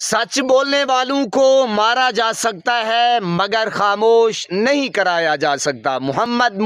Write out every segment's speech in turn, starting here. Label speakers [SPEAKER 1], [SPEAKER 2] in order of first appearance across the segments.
[SPEAKER 1] सच बोलने वालों को मारा जा सकता है मगर खामोश नहीं कराया जा सकता। मोहम्मद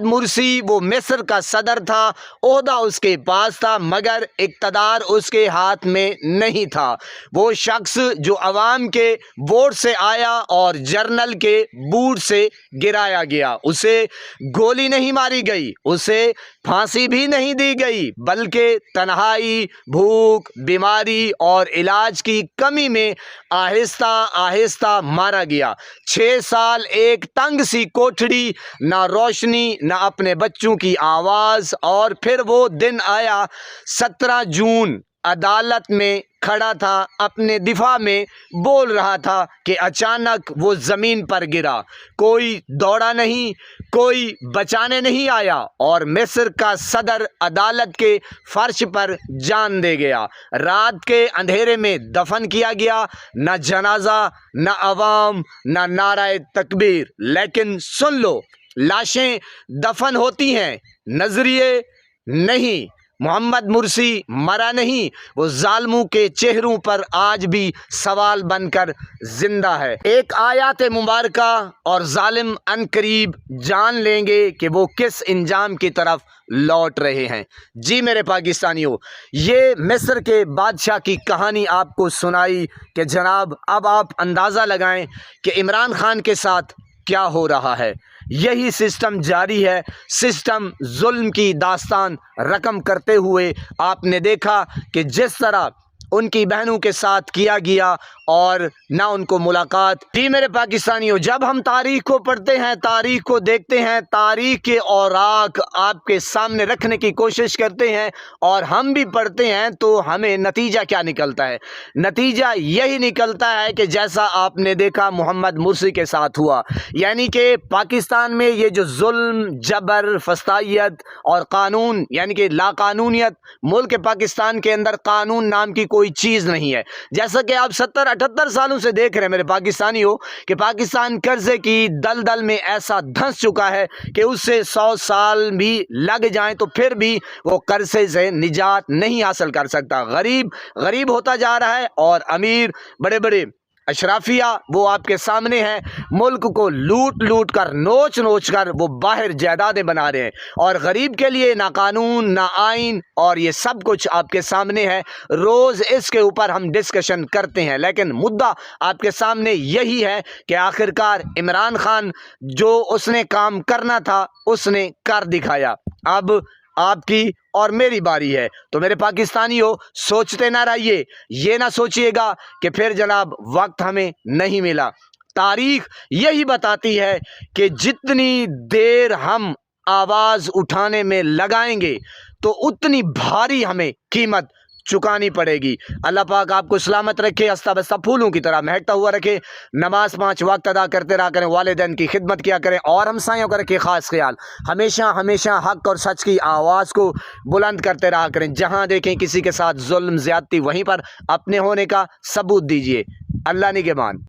[SPEAKER 1] मुर्सी वो मिस्र का सदर था, ओहदा उसके पास था मगर इक़्तिदार उसके हाथ में नहीं था। वो शख्स जो अवाम के वोट से आया और जर्नल के बूट से गिराया गया, उसे गोली नहीं मारी गई, उसे फांसी भी नहीं दी गई, बल्कि तन्हाई, भूख, बीमारी और इलाज की कमी में आहिस्ता आहिस्ता मारा गया। 6 साल एक तंग सी कोठड़ी, ना रोशनी, ना अपने बच्चों की आवाज़। और फिर वो दिन आया 17 जून, अदालत में खड़ा था, अपने दिफा में बोल रहा था कि अचानक वो ज़मीन पर गिरा। कोई दौड़ा नहीं, कोई बचाने नहीं आया और मिस्र का सदर अदालत के फर्श पर जान दे गया। रात के अंधेरे में दफन किया गया, न जनाजा, न अवाम, न नाराए तकबीर। लेकिन सुन लो, लाशें दफन होती हैं, नजरिए नहीं। मोहम्मद मुर्सी मरा नहीं, वो जालिमों के चेहरों पर आज भी सवाल बनकर जिंदा है। एक आयत मुबारका और जालिम अनकरीब जान लेंगे कि वो किस इंजाम की तरफ लौट रहे हैं। जी मेरे पाकिस्तानियों, ये मिस्र के बादशाह की कहानी आपको सुनाई कि जनाब अब आप अंदाज़ा लगाएं कि इमरान खान के साथ क्या हो रहा है। यही सिस्टम जारी है। सिस्टम जुल्म की दास्तान रकम करते हुए आपने देखा कि जिस तरह उनकी बहनों के साथ किया गया और ना उनको मुलाकात। जी मेरे पाकिस्तानियों, जब हम तारीख को पढ़ते हैं, तारीख को देखते हैं, तारीख के औराक आपके सामने रखने की कोशिश करते हैं और हम भी पढ़ते हैं, तो हमें नतीजा क्या निकलता है? नतीजा यही निकलता है कि जैसा आपने देखा मोहम्मद मुर्सी के साथ हुआ, यानी कि पाकिस्तान में ये जो जुल्म, जबर, फसादियत और कानून यानी कि लाकानूनियत, मुल्क पाकिस्तान के अंदर कानून नाम की कोई चीज़ नहीं है। जैसा कि आप 70-78 सालों से देख रहे हैं मेरे पाकिस्तानियों कि पाकिस्तान कर्जे की दलदल में ऐसा धंस चुका है कि उससे 100 साल भी लग जाएं तो फिर भी वो कर्जे से निजात नहीं हासिल कर सकता। गरीब होता जा रहा है और अमीर, बड़े बड़े अशराफिया वो आपके सामने हैं, मुल्क को लूट कर, नोच कर वो बाहर जायदादें बना रहे हैं और गरीब के लिए ना कानून, ना आइन, और ये सब कुछ आपके सामने है। रोज़ इसके ऊपर हम डिस्कशन करते हैं, लेकिन मुद्दा आपके सामने यही है कि आखिरकार इमरान खान जो उसने काम करना था उसने कर दिखाया। अब आपकी और मेरी बारी है। तो मेरे पाकिस्तानियों, सोचते ना रहिए, ये ना सोचिएगा कि फिर जनाब वक्त हमें नहीं मिला। तारीख यही बताती है कि जितनी देर हम आवाज़ उठाने में लगाएंगे तो उतनी भारी हमें कीमत चुकानी पड़ेगी। अल्लाह पाक आपको सलामत रखे, हंसता बसता फूलों की तरह महकता हुआ रखे। नमाज 5 वक्त अदा करते रहा करें, वालिदैन की खिदमत किया करें और हमसायों का रखे ख़ास ख्याल। हमेशा हक और सच की आवाज़ को बुलंद करते रहा करें। जहाँ देखें किसी के साथ जुल्म, ज़्यादती, वहीं पर अपने होने का सबूत दीजिए। अल्लाह निगहबान।